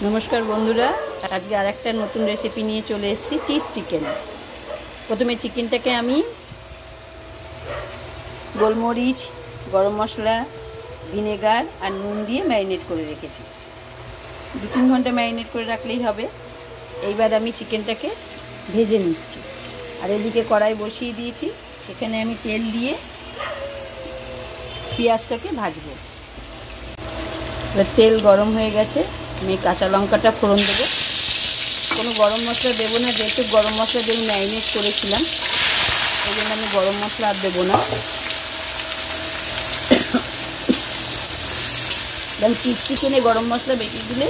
नमस्कार बंधुरा आज के आरेकटा नतून रेसिपि निये चले एसेछि चीज चिकेन। प्रथमे चिकेनटाके आमी गोलमरिच गरम मशला विनेगार और नून दिए मैरिनेट करे रेखेछि। 2-3 घंटा मैरिनेट करे राखलेई होबे। एइबार आमी चिकेनटाके भेजे निচ্ছি और एदिके कड़ाई बसिए दिएछि, सेखाने आमी तेल दिए पेঁয়াজটাকে भाजबो। तेल गरम हो गेছে, मैं काँचा लंकाटा फोड़न देव। कोनो गरम मसला देव ना, जेहेतु गरम मसला দিয়ে मैरिनेट करेছিলাম এই জন্য আমি गरम मसला আর দেব না। কারণ চিজ চিকেনে गरम मसला বেশি দিলে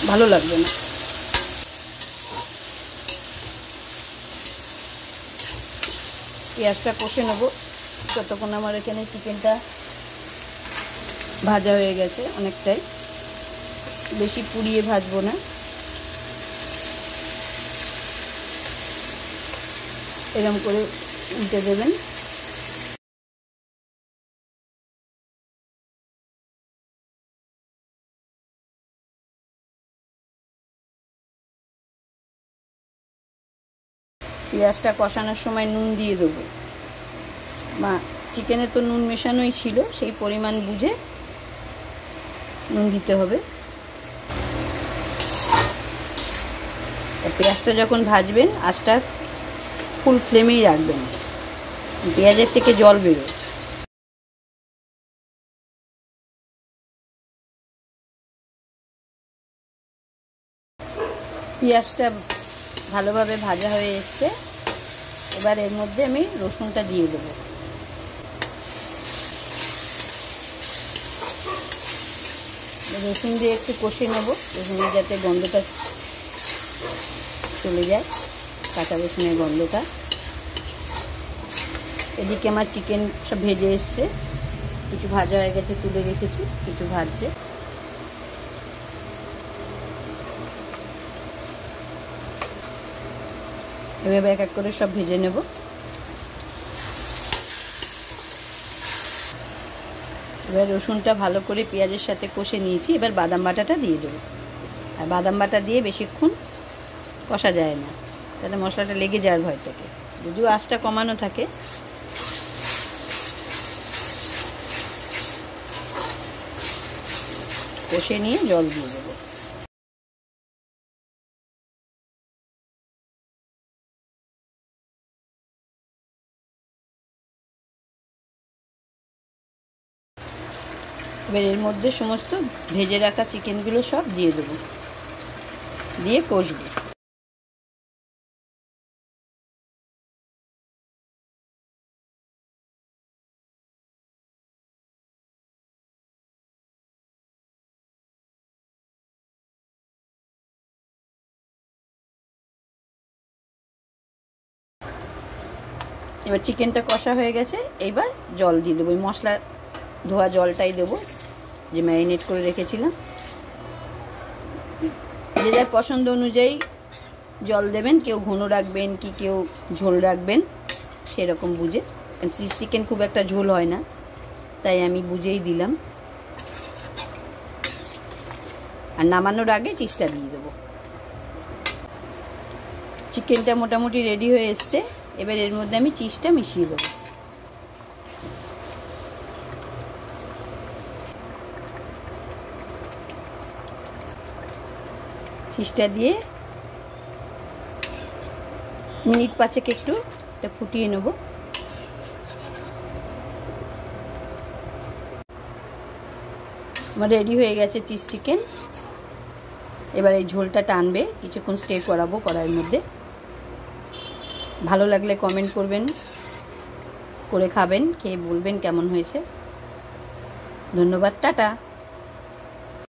ভালো লাগবে না। পেঁয়াজটা কষে নেব ততক্ষণ আমার এখানে চিকেনটা ভাজা হয়ে গেছে অনেকটাই। বেশি পুড়িয়ে ভাজবো না, এরকম করে উল্টে দেবেন। পেঁয়াজটা কষানোর সময় নুন দিয়ে দেবো। চিকেনে তো নুন মেশানোই ছিল, সেই পরিমাণ বুঝে নুন দিতে হবে। পেঁয়াজটা যখন ভাজবেন আঁচটা ফুল ফ্লেমেই রাখবেন, পেঁয়াজের থেকে জল বেরোয়। পেঁয়াজটা ভালোভাবে ভাজা হয়ে এসছে, এবার এর মধ্যে আমি রসুনটা দিয়ে দেবো। রসুন দিয়ে একটু কষে নেব, রসুনের যাতে গন্ধটা চলে যায়, কাঁচা রসুনের গন্ধটা। এদিকে আমার চিকেন সব ভেজে এসছে, কিছু ভাজা হয়ে গেছে তুলে রেখেছি, কিছু ভাজছে। এভাবে এক এক করে সব ভেজে নেব। এবার রসুনটা ভালো করে পেঁয়াজের সাথে কষে নিয়েছি, এবার বাদাম বাটাটা দিয়ে দেবো। আর বাদাম বাটা দিয়ে বেশিক্ষণ কষা যায় না, তাহলে মশলাটা লেগে যাওয়ার ভয় থাকে। যদিও আঁচটা কমানো থাকে। কষে নিয়ে জল দিয়ে দেবো। এবার এর মধ্যে সমস্ত ভেজে রাখা চিকেনগুলো সব দিয়ে দেবো, দিয়ে কষবো। এবার চিকেনটা কষা হয়ে গেছে, এইবার জল দিয়ে দেবো। ওই মশলা ধোয়া জলটাই দেবো যে ম্যারিনেট করে রেখেছিলাম। যে যার পছন্দ অনুযায়ী জল দেবেন, কেউ ঘন রাখবেন কি কেউ ঝোল রাখবেন সেরকম বুঝে। চিকেন খুব একটা ঝোল হয় না, তাই আমি বুঝেই দিলাম। আর নামানোর আগে চিজটা দিয়ে দেবো। চিকেনটা মোটামুটি রেডি হয়ে এসছে, এবার এর মধ্যে আমি চিজটা মিশিয়ে দেবো। চিজটা দিয়ে মিনিট 5 একটু এটা ফুটিয়ে নেব। আমার রেডি হয়ে গেছে চিজ চিকেন। এবার এই ঝোলটা টানবে, কিছুক্ষণ স্টে করাবো কড়াইয়ের মধ্যে। ভালো লাগলে কমেন্ট করবেন, করে খাবেন, খেয়ে বলবেন কেমন হয়েছে। ধন্যবাদ, টাটা।